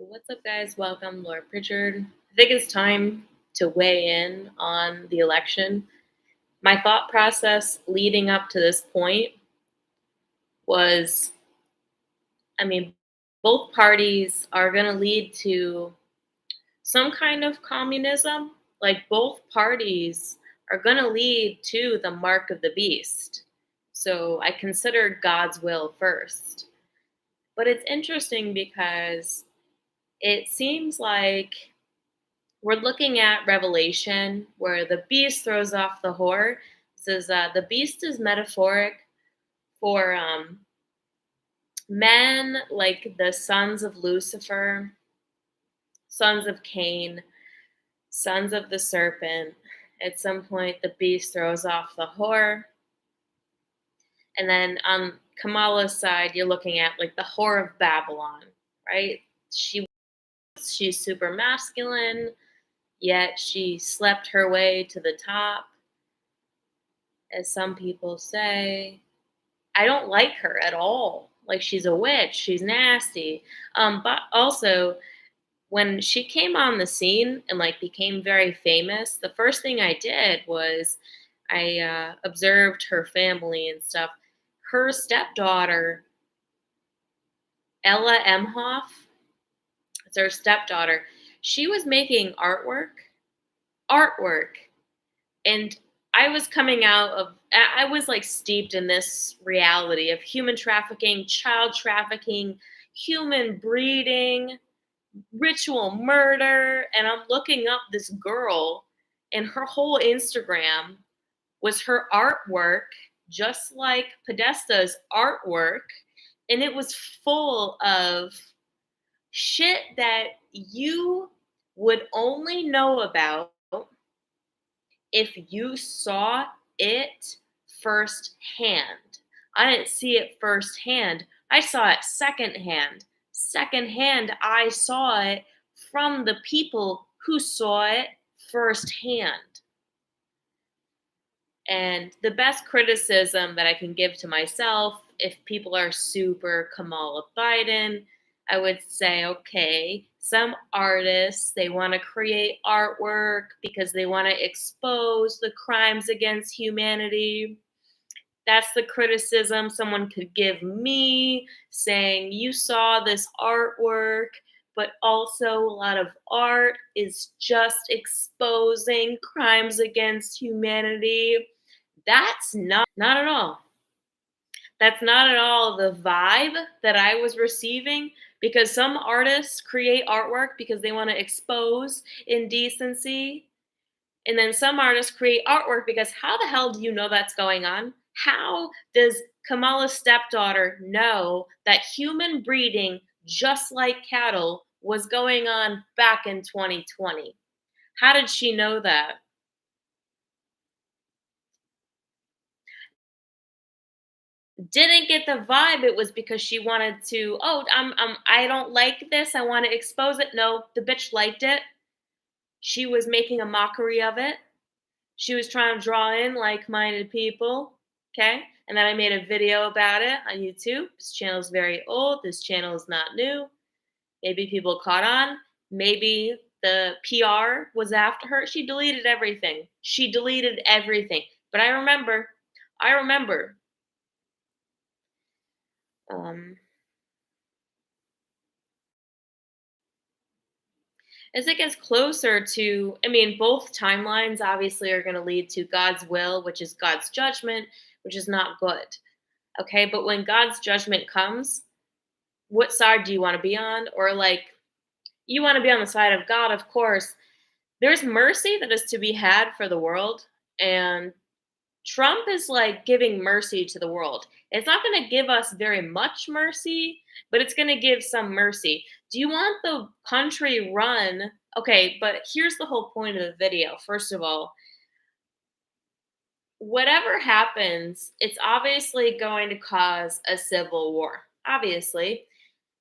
What's up, guys? Welcome, Laura Pritchard. I think it's time to weigh in on the election. My thought process leading up to this point was I mean, both parties are going to lead to some kind of communism. Like, both parties are going to lead to the mark of the beast. So I considered God's will first. But it's interesting because it seems like we're looking at Revelation where the beast throws off the whore. It says the beast is metaphoric for men like the sons of Lucifer, sons of Cain, sons of the serpent. At some point, the beast throws off the whore. And then on Kamala's side, you're looking at like the whore of Babylon, right? She's super masculine, yet she slept her way to the top, as some people say. I don't like her at all. Like, she's a witch, she's nasty. But also, when she came on the scene and like became very famous, the first thing I did was I observed her family and stuff. Her stepdaughter, Ella Emhoff, it's her stepdaughter. She was making artwork, and I was coming out of I was like steeped in this reality of human trafficking, child trafficking, human breeding, ritual murder, and I'm looking up this girl, and her whole Instagram was her artwork, just like Podesta's artwork, and it was full of shit that you would only know about if you saw it firsthand. I didn't see it firsthand. I saw it secondhand. Secondhand, I saw it from the people who saw it firsthand. And the best criticism that I can give to myself, if people are super Kamala Biden, I would say, okay, some artists, they want to create artwork because they want to expose the crimes against humanity. That's the criticism someone could give me, saying, you saw this artwork, but also a lot of art is just exposing crimes against humanity. That's not at all. That's not at all the vibe that I was receiving, because some artists create artwork because they want to expose indecency. And then some artists create artwork because how the hell do you know that's going on? How does Kamala's stepdaughter know that human breeding, just like cattle, was going on back in 2020? How did she know that? Didn't get the vibe it was because she wanted to, oh, I don't like this, I want to expose it. No, the bitch liked it. She was making a mockery of it. She was trying to draw in like-minded people. Okay, and then I made a video about it on YouTube. This channel is very old, this channel is not new. Maybe people caught on, maybe the PR was after her. She deleted everything. But I remember um as it gets closer to, I mean, both timelines obviously are going to lead to God's will, which is God's judgment, which is not good. Okay, but when God's judgment comes, what side do you want to be on? Or like, you want to be on the side of God, of course. There's mercy that is to be had for the world, and Trump is like giving mercy to the world. It's not going to give us very much mercy, but it's going to give some mercy. Do you want the country run? Okay, but here's the whole point of the video. First of all, whatever happens, it's obviously going to cause a civil war. Obviously,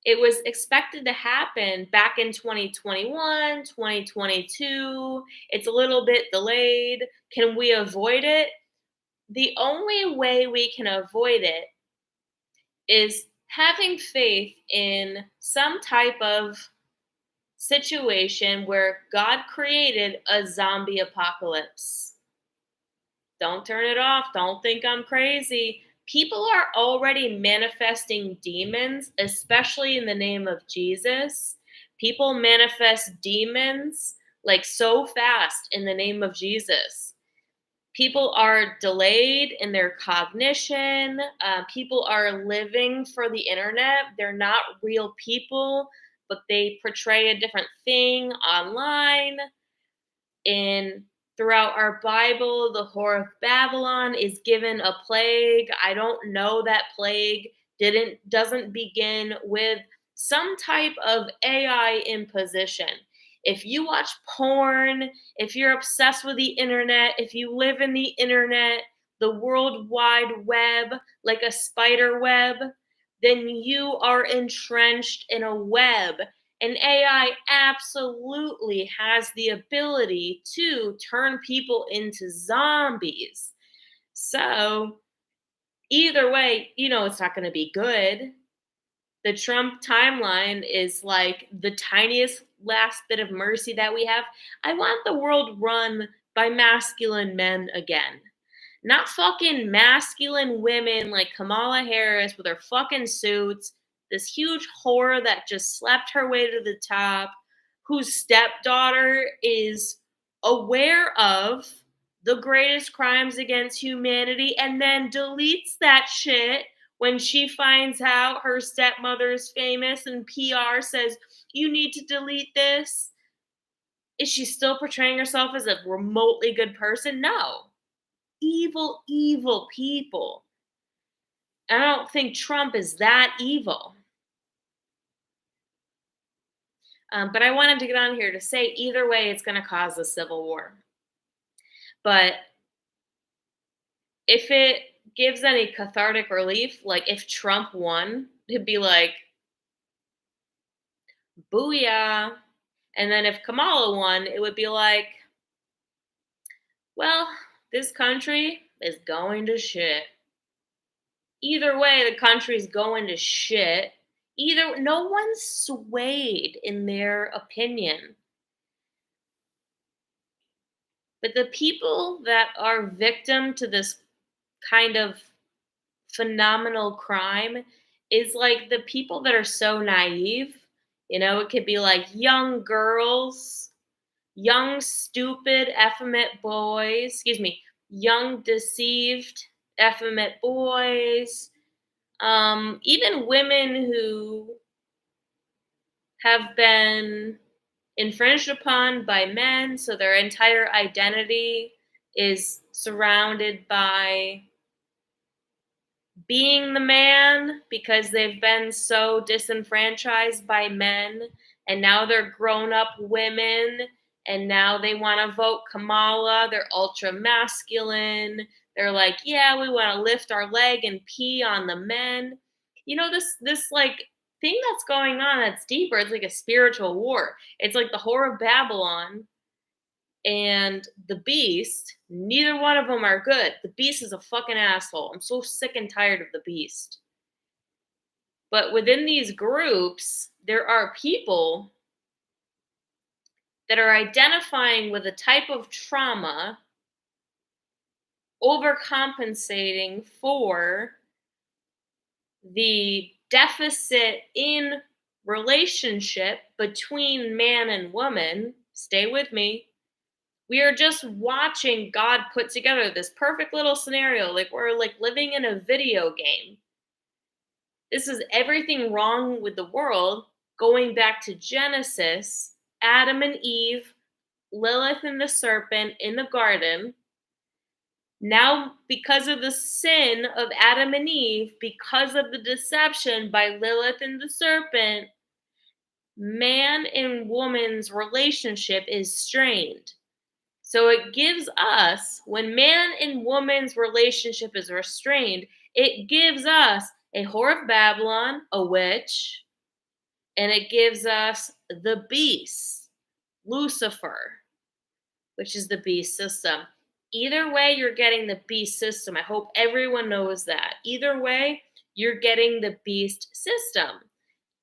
it was expected to happen back in 2021, 2022. It's a little bit delayed. Can we avoid it? The only way we can avoid it is having faith in some type of situation where God created a zombie apocalypse. Don't turn it off. Don't think I'm crazy. People are already manifesting demons, especially in the name of Jesus. People manifest demons like so fast in the name of Jesus. People are delayed in their cognition. People are living for the internet. They're not real people, but they portray a different thing online. In throughout our Bible, the whore of Babylon is given a plague. I don't know that plague doesn't begin with some type of AI imposition. If you watch porn, if you're obsessed with the internet, if you live in the internet, the world wide web, like a spider web, then you are entrenched in a web, and AI absolutely has the ability to turn people into zombies. So, either way, it's not going to be good. The Trump timeline is like the tiniest last bit of mercy that we have. I want the world run by masculine men again. Not fucking masculine women like Kamala Harris with her fucking suits, this huge whore that just slept her way to the top, whose stepdaughter is aware of the greatest crimes against humanity and then deletes that shit when she finds out her stepmother is famous and PR says, you need to delete this. Is she still portraying herself as a remotely good person? No. Evil, evil people. I don't think Trump is that evil. But I wanted to get on here to say either way, it's going to cause a civil war. But if it gives any cathartic relief, like if Trump won, it'd be like, booyah. And then if Kamala won, it would be like, well, this country is going to shit. Either way, the country's going to shit. No one's swayed in their opinion. But the people that are victim to this kind of phenomenal crime is like the people that are so naive. It could be like young girls, young, stupid, effeminate boys, young, deceived, effeminate boys, even women who have been infringed upon by men, so their entire identity is surrounded by being the man because they've been so disenfranchised by men, and now they're grown up women, and now they want to vote Kamala. They're ultra masculine. They're like, yeah, we want to lift our leg and pee on the men. This like thing that's going on that's deeper. It's like a spiritual war. It's like the whore of Babylon and the Beast. Neither one of them are good. The Beast is a fucking asshole. I'm so sick and tired of the Beast. But within these groups, there are people that are identifying with a type of trauma, overcompensating for the deficit in relationship between man and woman. Stay with me. We are just watching God put together this perfect little scenario, like we're like living in a video game. This is everything wrong with the world, going back to Genesis, Adam and Eve, Lilith and the serpent in the garden. Now, because of the sin of Adam and Eve, because of the deception by Lilith and the serpent, man and woman's relationship is strained. So it gives us, when man and woman's relationship is restrained, it gives us a whore of Babylon, a witch, and it gives us the beast, Lucifer, which is the beast system. Either way, you're getting the beast system. I hope everyone knows that. Either way, you're getting the beast system.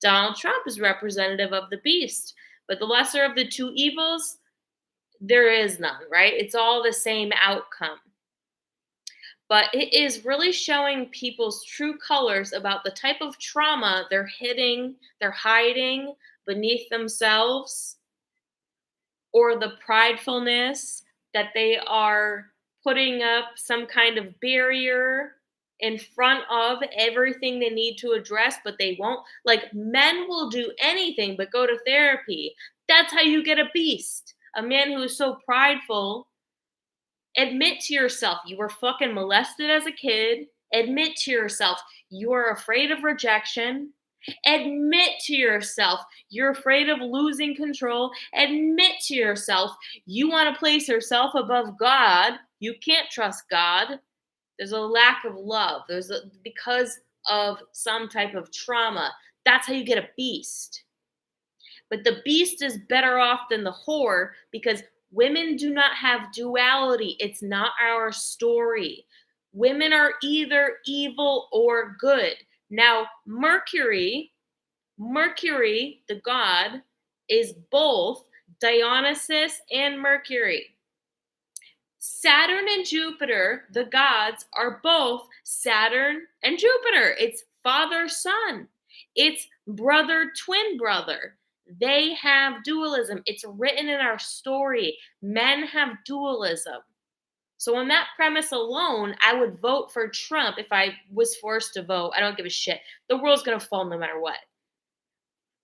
Donald Trump is representative of the beast. But the lesser of the two evils, there is none, right? It's all the same outcome. But it is really showing people's true colors about the type of trauma they're hiding beneath themselves, or the pridefulness that they are putting up some kind of barrier in front of everything they need to address, but they won't. Like, men will do anything but go to therapy. That's how you get a beast. A man who is so prideful. Admit to yourself you were fucking molested as a kid. Admit to yourself you are afraid of rejection. Admit to yourself you're afraid of losing control. Admit to yourself you want to place yourself above God. You can't trust God. There's a lack of love. Because of some type of trauma. That's how you get a beast. But the beast is better off than the whore because women do not have duality. It's not our story. Women are either evil or good. Now, Mercury, the god, is both Dionysus and Mercury. Saturn and Jupiter, the gods, are both Saturn and Jupiter. It's father son. It's brother twin brother. They have dualism. It's written in our story. Men have dualism. So on that premise alone, I would vote for Trump if I was forced to vote. I don't give a shit. The world's going to fall no matter what.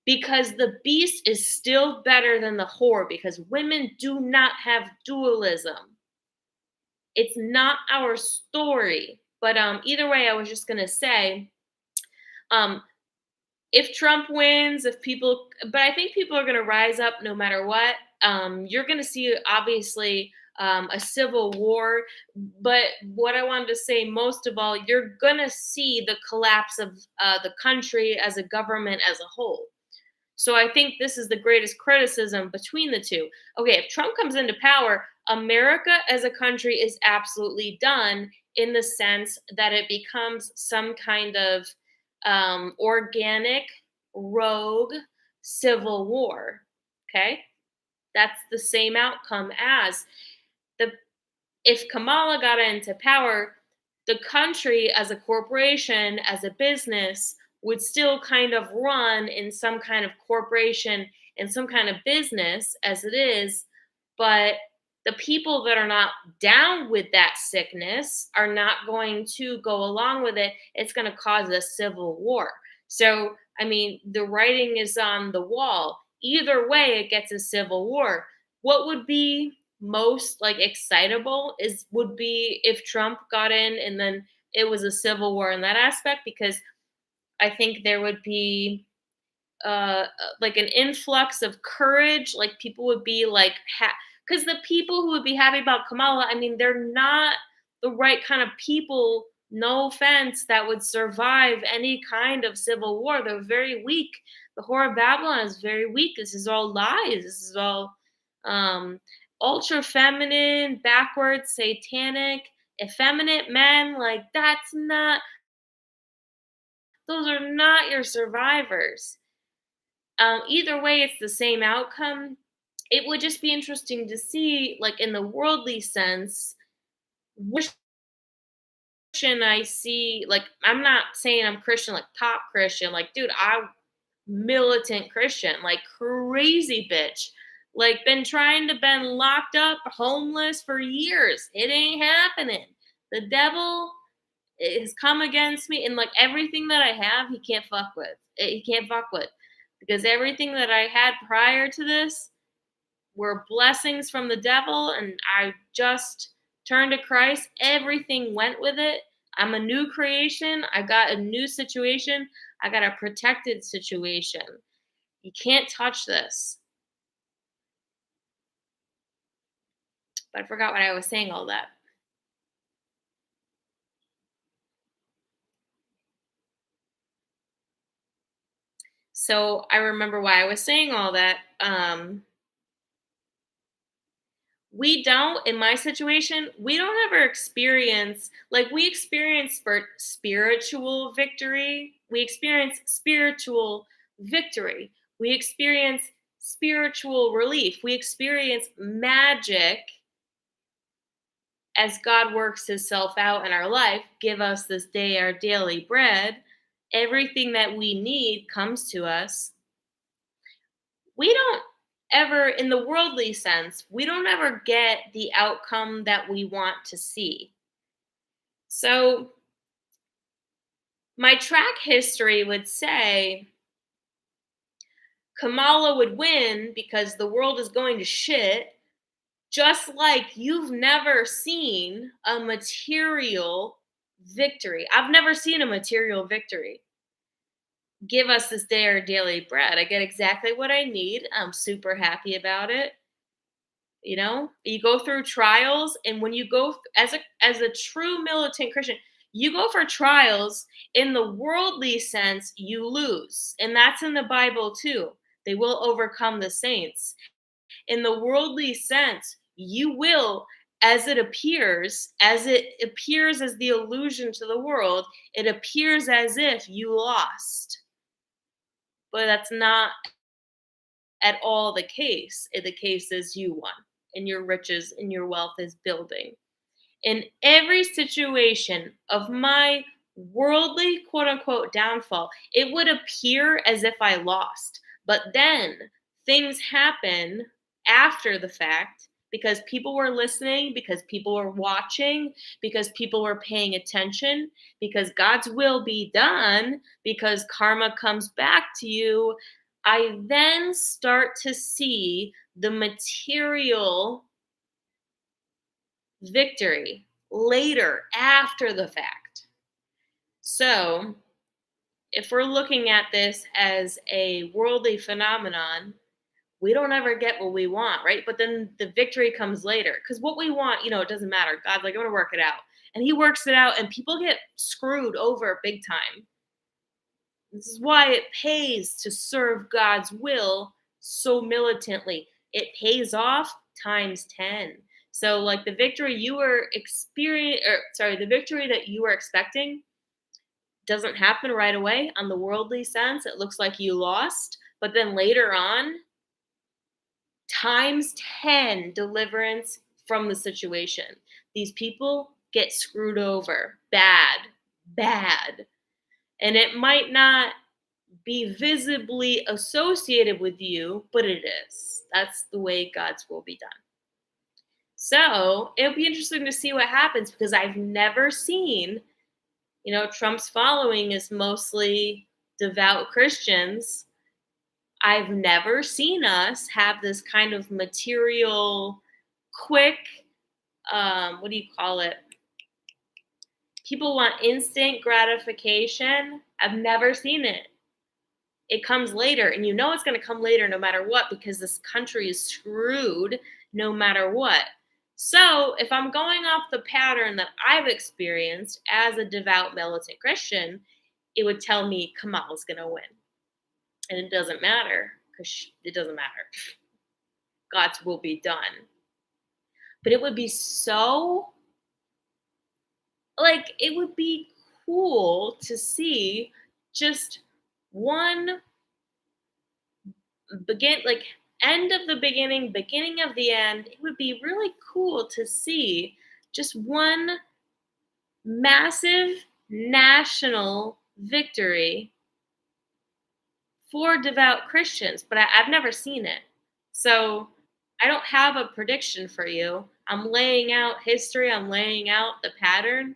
Because the beast is still better than the whore because women do not have dualism. It's not our story. But either way, I was just going to say, um, if Trump wins, but I think people are going to rise up no matter what. You're going to see, obviously, a civil war. But what I wanted to say most of all, you're going to see the collapse of the country as a government as a whole. So I think this is the greatest criticism between the two. Okay, if Trump comes into power, America as a country is absolutely done in the sense that it becomes some kind of organic, rogue civil war. Okay, that's the same outcome as the if Kamala got into power, the country as a corporation, as a business, would still kind of run in some kind of corporation and some kind of business as it is. But the people that are not down with that sickness are not going to go along with it. It's going to cause a civil war. So, I mean, the writing is on the wall. Either way, it gets a civil war. What would be most like excitable would be if Trump got in and then it was a civil war in that aspect, because I think there would be like an influx of courage. Like people would be like, because the people who would be happy about Kamala, I mean, they're not the right kind of people. No offense, that would survive any kind of civil war. They're very weak. The whore of Babylon is very weak. This is all lies. This is all um, ultra feminine, backwards, satanic, effeminate men. Like those are not your survivors. Either way, it's the same outcome. It would just be interesting to see, like in the worldly sense, which Christian I see. Like, I'm not saying I'm Christian, like top Christian. Like, dude, I'm militant Christian, like crazy bitch. Like, been locked up, homeless for years. It ain't happening. The devil has come against me, and like everything that I have, he can't fuck with. He can't fuck with because everything that I had prior to this were blessings from the devil, and I just turned to Christ. Everything went with it. I'm a new creation. I got a new situation. I got a protected situation. You can't touch this. But I forgot what I was saying all that. So I remember why I was saying all that. We don't, in my situation, we don't ever experience, like, we experience spiritual victory. We experience spiritual victory. We experience spiritual relief. We experience magic as God works himself out in our life. Give us this day our daily bread. Everything that we need comes to us. We don't ever, in the worldly sense, we don't ever get the outcome that we want to see. So, my track history would say Kamala would win because the world is going to shit, just like you've never seen a material victory. I've never seen a material victory. Give us this day our daily bread. I get exactly what I need. I'm super happy about it. You know, you go through trials, and when you go as a true militant Christian, you go for trials. In the worldly sense, you lose, and that's in the Bible too. They will overcome the saints. In the worldly sense, you will, as it appears as the illusion to the world, it appears as if you lost, but that's not at all the case. The case is you won, and your riches and your wealth is building. In every situation of my worldly quote unquote downfall, it would appear as if I lost. But then things happen after the fact because people were listening, because people were watching, because people were paying attention, because God's will be done, because karma comes back to you. I then start to see the material victory later after the fact. So, if we're looking at this as a worldly phenomenon, we don't ever get what we want, right? But then the victory comes later. Because what we want, it doesn't matter. God's like, I'm going to work it out. And he works it out, and people get screwed over big time. This is why it pays to serve God's will so militantly. It pays off times 10. So like the victory you were the victory that you were expecting doesn't happen right away on the worldly sense. It looks like you lost, but then later on, times 10 deliverance from the situation. These people get screwed over bad, bad. And it might not be visibly associated with you, but it is. That's the way God's will be done. So it'll be interesting to see what happens because I've never seen, Trump's following is mostly devout Christians. I've never seen us have this kind of material, quick, what do you call it? People want instant gratification. I've never seen it. It comes later, and it's going to come later no matter what because this country is screwed no matter what. So if I'm going off the pattern that I've experienced as a devout militant Christian, it would tell me Kamala's going to win. And it doesn't matter because it doesn't matter. God's will be done. But it would be it would be cool to see just one end of the beginning of the end. It would be really cool to see just one massive national victory for devout Christians, but I've never seen it. So I don't have a prediction for you. I'm laying out history, I'm laying out the pattern.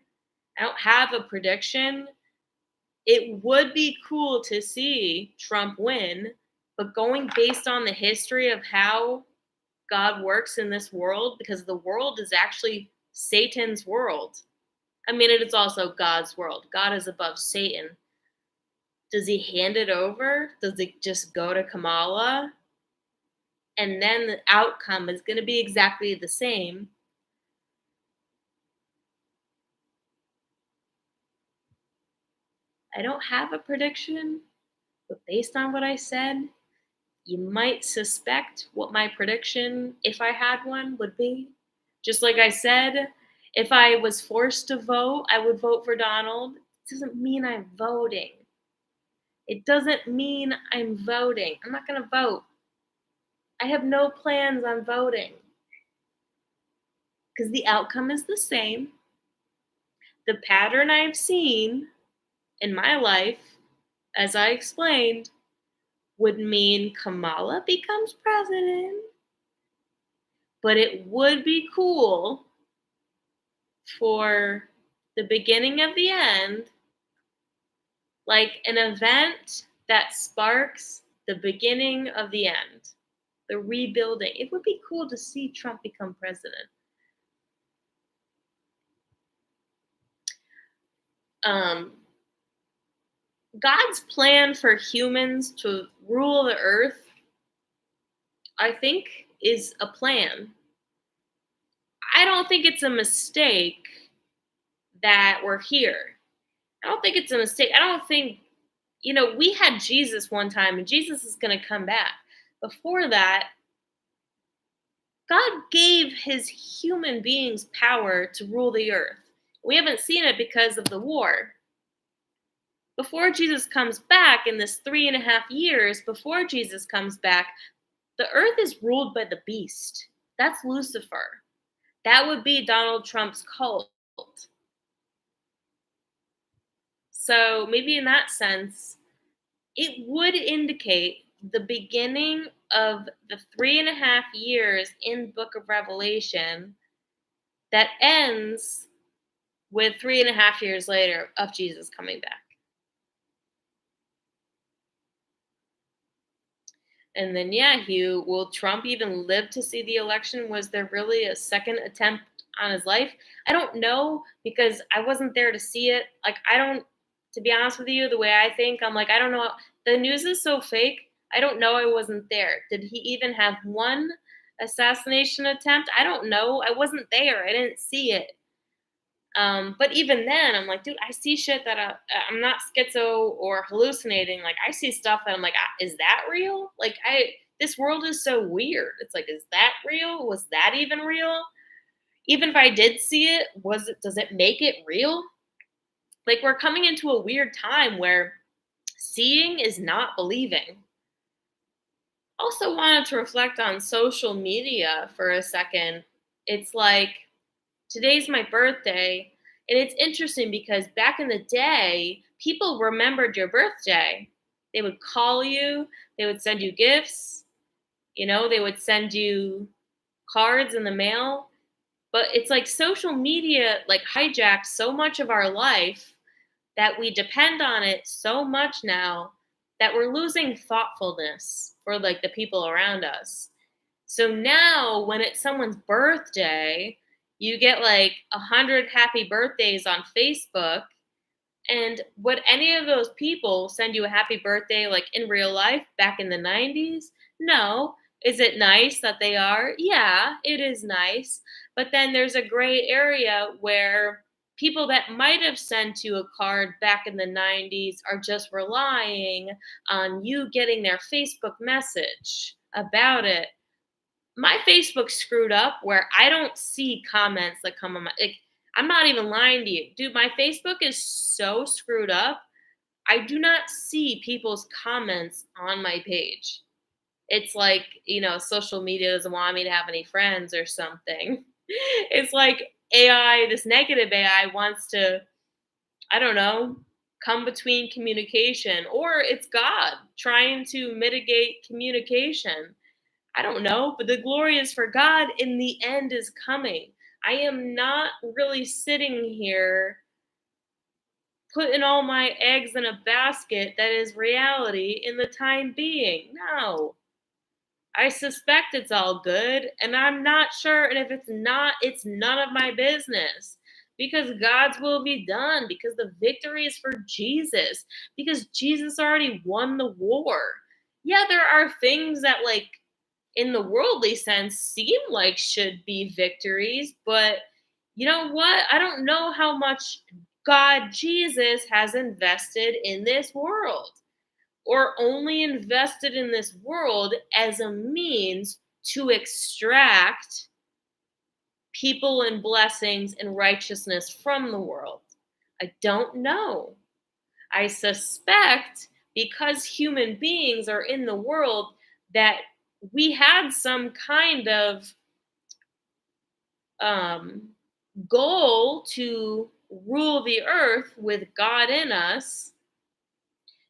I don't have a prediction. It would be cool to see Trump win, but going based on the history of how God works in this world, because the world is actually Satan's world. I mean, it is also God's world. God is above Satan. Does he hand it over? Does it just go to Kamala? And then the outcome is going to be exactly the same. I don't have a prediction, but based on what I said, you might suspect what my prediction, if I had one, would be. Just like I said, if I was forced to vote, I would vote for Donald. It doesn't mean I'm voting. It doesn't mean I'm voting. I'm not going to vote. I have no plans on voting because the outcome is the same. The pattern I've seen in my life, as I explained, would mean Kamala becomes president, but it would be cool for the beginning of the end, like an event that sparks the beginning of the end, the rebuilding. It would be cool to see Trump become president. Um, God's plan for humans to rule the earth, I think, is a plan. I don't think it's a mistake that we're here. I don't think it's a mistake. I don't think, we had Jesus one time and Jesus is going to come back. Before that, God gave his human beings power to rule the earth. We haven't seen it because of the war. Before Jesus comes back, in this 3.5 years before Jesus comes back, the earth is ruled by the beast. That's Lucifer. That would be Donald Trump's cult. So maybe in that sense, it would indicate the beginning of the 3.5 years in Book of Revelation that ends with 3.5 years later of Jesus coming back. And then, yeah, Hugh, will Trump even live to see the election? Was there really a second attempt on his life? I don't know because I wasn't there to see it. Like, I don't, to be honest with you, the way I think, I'm like, I don't know. The news is so fake. I don't know. I wasn't there. Did he even have one assassination attempt? I don't know. I wasn't there. I didn't see it. But even then, I'm like, dude, I see shit that I'm not schizo or hallucinating. Like, I see stuff that I'm like, is that real? Like, this world is so weird. It's like, is that real? Was that even real? Even if I did see it, does it make it real? Like, we're coming into a weird time where seeing is not believing. Also wanted to reflect on social media for a second. It's like, today's my birthday. And it's interesting because back in the day, people remembered your birthday. They would call you, they would send you gifts, they would send you cards in the mail. But it's like social media like hijacks so much of our life that we depend on it so much now that we're losing thoughtfulness for like the people around us. So now when it's someone's birthday, you get like 100 happy birthdays on Facebook. And would any of those people send you a happy birthday like in real life back in the 90s? No. Is it nice that they are? Yeah, it is nice. But then there's a gray area where people that might have sent you a card back in the 90s are just relying on you getting their Facebook message about it. My Facebook's screwed up where I don't see comments that come on my, like, I'm not even lying to you. Dude, my Facebook is so screwed up. I do not see people's comments on my page. It's like, social media doesn't want me to have any friends or something. It's like AI, this negative AI wants to, I don't know, come between communication, or it's God trying to mitigate communication. I don't know, but the glory is for God in the end is coming. I am not really sitting here putting all my eggs in a basket that is reality in the time being. No. I suspect it's all good, and I'm not sure. And if it's not, it's none of my business because God's will be done, because the victory is for Jesus, because Jesus already won the war. Yeah, there are things that, like, in the worldly sense seem like should be victories, but you know what? I don't know how much God Jesus has invested in this world, or only invested in this world as a means to extract people and blessings and righteousness from the world. I don't know. I suspect because human beings are in the world that we had some kind of um, goal to rule the earth with God in us.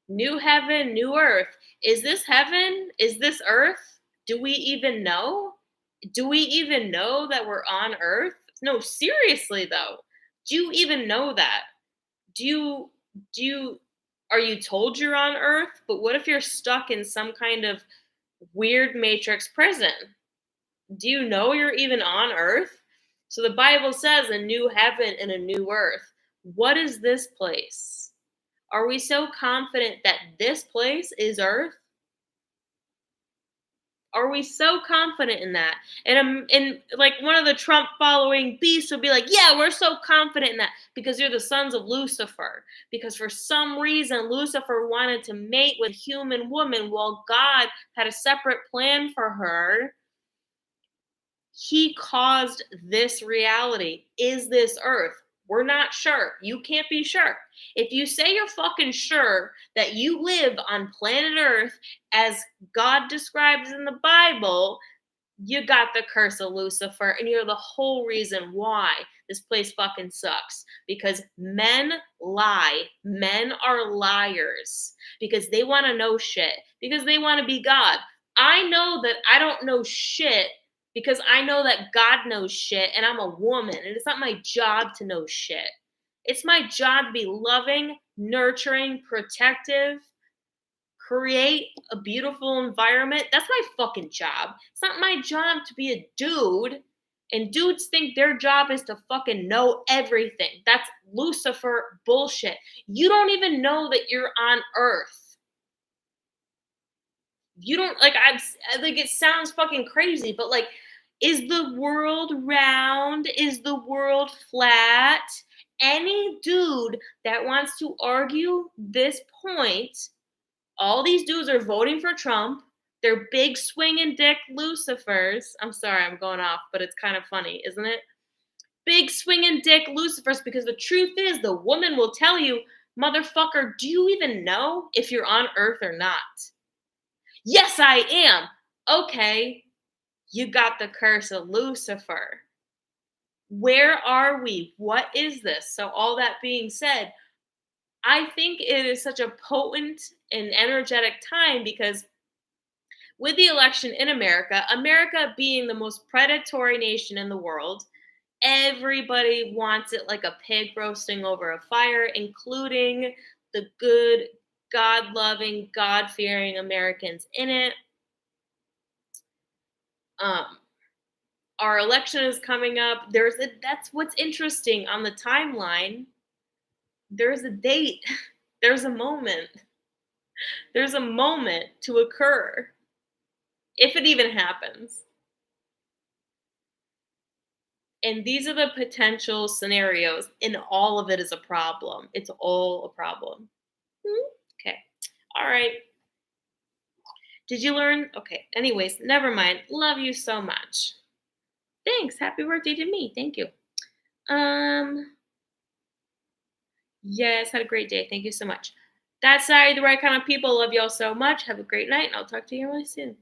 New heaven, new earth. Is this heaven? Is this earth? Do we even know? Do we even know that we're on earth? No, seriously though. Do you even know that? Do you do you are you told you're on earth? But what if you're stuck in some kind of weird matrix prison? Do you know you're even on earth? So the Bible says a new heaven and a new earth. What is this place? Are we so confident that this place is earth? Are we so confident in that? And like one of the Trump following beasts would be like, "Yeah, we're so confident in that because you're the sons of Lucifer." Because for some reason Lucifer wanted to mate with a human woman while God had a separate plan for her. He caused this reality. Is this earth? We're not sure. You can't be sure. If you say you're fucking sure that you live on planet Earth as God describes in the Bible, you got the curse of Lucifer, and you're the whole reason why this place fucking sucks. Because men lie. Men are liars. Because they want to know shit. Because they want to be God. I know that I don't know shit because I know that God knows shit, and I'm a woman, and it's not my job to know shit. It's my job to be loving, nurturing, protective, create a beautiful environment. That's my fucking job. It's not my job to be a dude. And dudes think their job is to fucking know everything. That's Lucifer bullshit. You don't even know that you're on Earth. You don't like like it sounds fucking crazy, but like is the world round? Is the world flat? Any dude that wants to argue this point, all these dudes are voting for Trump. They're big swinging dick Lucifers. I'm sorry, I'm going off, but it's kind of funny, isn't it? Big swinging dick Lucifers, because the truth is, the woman will tell you, motherfucker, do you even know if you're on Earth or not? Yes, I am. Okay, you got the curse of Lucifer. Where are we? What is this? So, all that being said, I think it is such a potent and energetic time because with the election in America, America being the most predatory nation in the world, everybody wants it like a pig roasting over a fire, including the good, God loving, God fearing Americans in it. Um, our election is coming up. That's what's interesting on the timeline. There's a date, there's a moment, there's a moment to occur, if it even happens. And these are the potential scenarios, and all of it is a problem. It's all a problem. Okay. All right. Did you learn? Okay. Anyways, never mind. Love you so much. Thanks. Happy birthday to me. Thank you. Um, yes, had a great day. Thank you so much. That's the right kind of people. Love y'all so much. Have a great night, and I'll talk to you really soon.